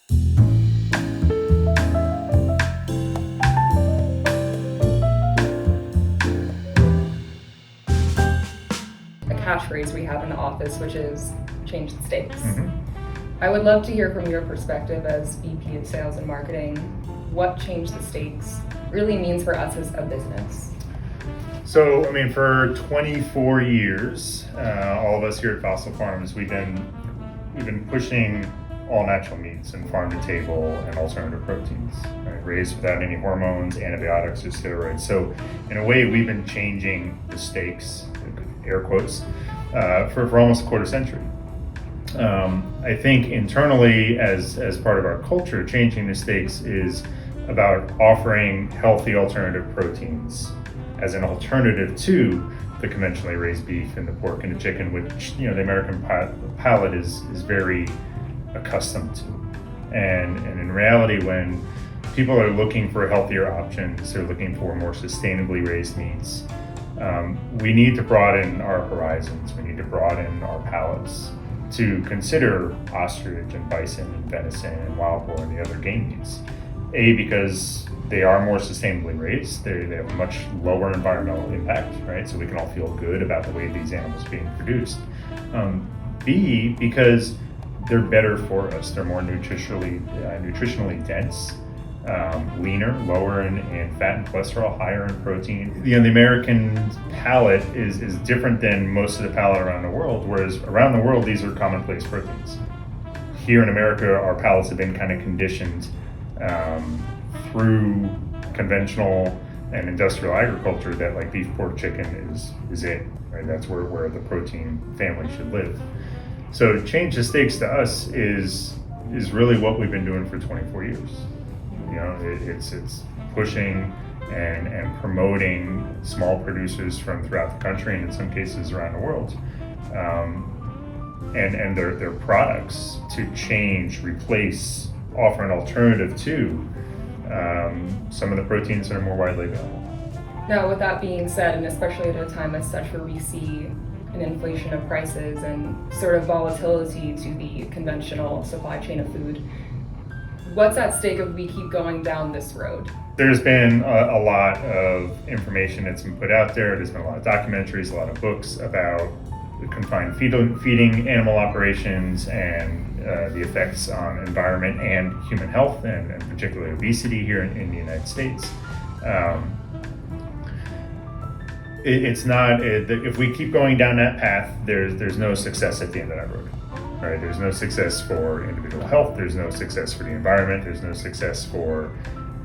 A catchphrase we have in the office, which is change the stakes. Mm-hmm. I would love to hear from your perspective as VP of Sales and Marketing, what change the stakes really means for us as a business. So, I mean, for 24 years, all of us here at Fossil Farms, we've been pushing all natural meats and farm to table and alternative proteins, right? Raised without any hormones, antibiotics, or steroids. So, in a way, we've been changing the stakes, air quotes, for almost a quarter century. I think internally, as part of our culture, changing the stakes is about offering healthy alternative proteins as an alternative to the conventionally raised beef and the pork and the chicken, which the American palate is very accustomed to. And in reality, when people are looking for healthier options, they're looking for more sustainably raised meats. We need to broaden our horizons. We need to broaden our palates to consider ostrich and bison and venison and wild boar and the other game meats. Because they are more sustainably raised, they have a much lower environmental impact, right? So we can all feel good about the way these animals are being produced. B, because they're better for us. They're more nutritionally dense, leaner, lower in fat and cholesterol, higher in protein. The American palate is different than most of the palate around the world, whereas around the world, these are commonplace proteins. Here in America, our palates have been kind of conditioned through conventional and industrial agriculture that like beef, pork, chicken is it, right? That's where the protein family should live. So change the stakes to us is really what we've been doing for 24 years. It's pushing and promoting small producers from throughout the country and in some cases around the world, and their products to change, replace, offer an alternative to some of the proteins that are more widely available. Now, with that being said, and especially at a time as such where we see an inflation of prices and sort of volatility to the conventional supply chain of food, what's at stake if we keep going down this road? There's been a lot of information that's been put out there. There's been a lot of documentaries, a lot of books about confined feeding animal operations and the effects on environment and human health, and particularly obesity here in the United States. It's not, if we keep going down that path, there's no success at the end of that road. Right? There's no success for individual health. There's no success for the environment. There's no success for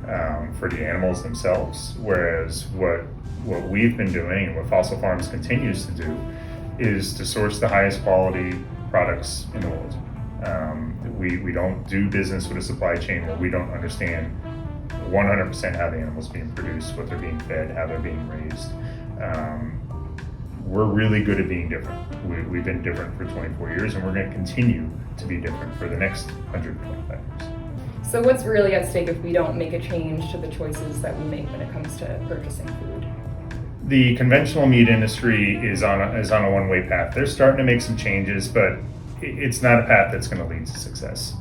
the animals themselves. Whereas what we've been doing and what Fossil Farms continues to do is to source the highest quality products in the world. We don't do business with a supply chain where we don't understand 100% how the animals are being produced, what they're being fed, how they're being raised. We're really good at being different. We've been different for 24 years, and we're going to continue to be different for the next 125 years. So what's really at stake if we don't make a change to the choices that we make when it comes to purchasing food? The conventional meat industry is on a one-way path. They're starting to make some changes, but it's not a path that's going to lead to success.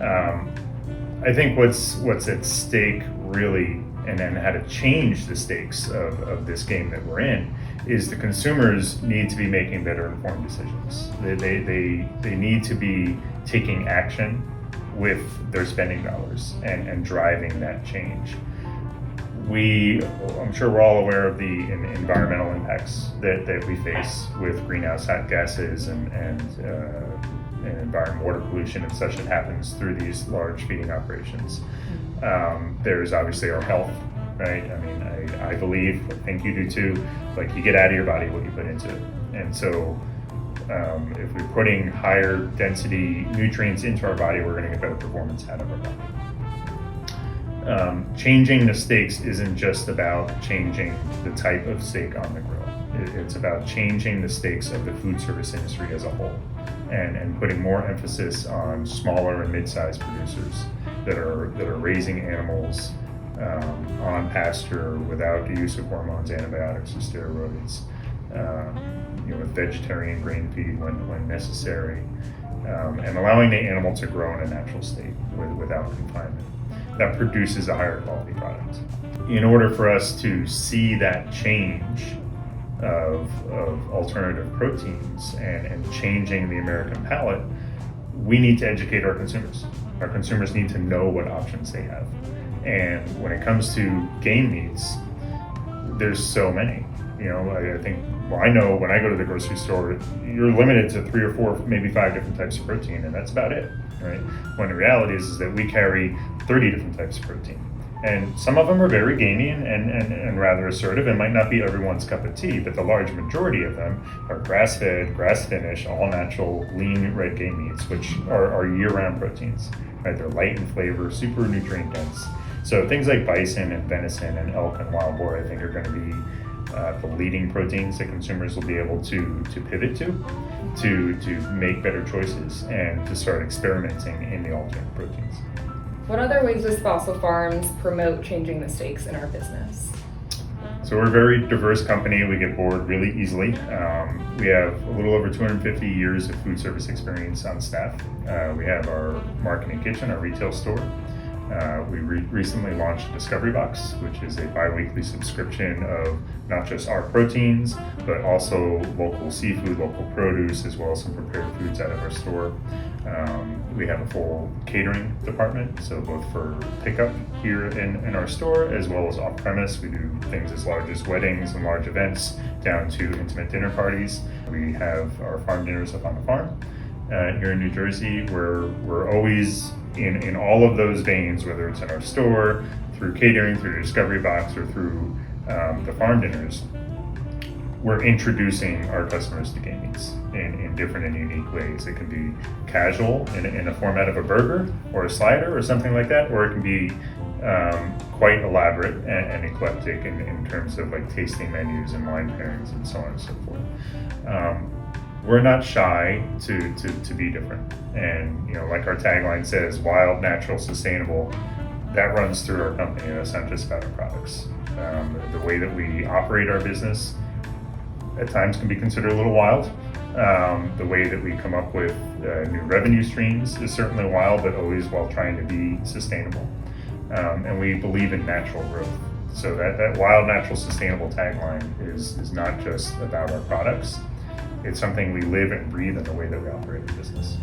I think what's at stake really, and then how to change the stakes of this game that we're in, is the consumers need to be making better informed decisions. They need to be taking action with their spending dollars and driving that change. I'm sure we're all aware of the environmental impacts that we face with greenhouse gases and environmental water pollution and such that happens through these large feeding operations. There's obviously our health, right? I mean, I believe, I think you do too, like you get out of your body what you put into it. And so if we're putting higher density nutrients into our body, we're gonna get better performance out of our body. Changing the stakes isn't just about changing the type of steak on the grill. It's about changing the stakes of the food service industry as a whole and putting more emphasis on smaller and mid-sized producers that are raising animals on pasture without the use of hormones, antibiotics, or steroids, with vegetarian grain feed when necessary. and allowing the animal to grow in a natural state without confinement. That produces a higher quality product. In order for us to see that change of alternative proteins and changing the American palate, we need to educate our consumers. Our consumers need to know what options they have. And when it comes to game meats, there's so many. I think, I know when I go to the grocery store, you're limited to 3 or 4, maybe 5 different types of protein, and that's about it, right? When the reality is that we carry 30 different types of protein. And some of them are very gamey and rather assertive and might not be everyone's cup of tea, but the large majority of them are grass-fed, grass-finished, all-natural, lean red game meats, which are year-round proteins, right? They're light in flavor, super nutrient-dense. So things like bison and venison and elk and wild boar, I think, are going to be the leading proteins that consumers will be able to pivot to make better choices and to start experimenting in the alternate proteins. What other ways does Fossil Farms promote changing the stakes in our business? So we're a very diverse company. We get bored really easily. We have a little over 250 years of food service experience on staff. We have our marketing kitchen, our retail store. We recently launched Discovery Box, which is a bi-weekly subscription of not just our proteins, but also local seafood, local produce, as well as some prepared foods out of our store. We have a full catering department, so both for pickup here in our store, as well as off-premise. We do things as large as weddings and large events, down to intimate dinner parties. We have our farm dinners up on the farm here in New Jersey, where we're always in all of those veins, whether it's in our store, through catering, through Discovery Box, or through the farm dinners. We're introducing our customers to game meats in different and unique ways. It can be casual in a format of a burger or a slider or something like that, or it can be quite elaborate and eclectic in terms of like tasting menus and wine pairings and so on and so forth. We're not shy to be different, and like our tagline says, wild, natural, sustainable. That runs through our company. That's not just about our products. The way that we operate our business at times can be considered a little wild. The way that we come up with new revenue streams is certainly wild, but always while trying to be sustainable. And we believe in natural growth. So that wild, natural, sustainable tagline is not just about our products. It's something we live and breathe in the way that we operate our business.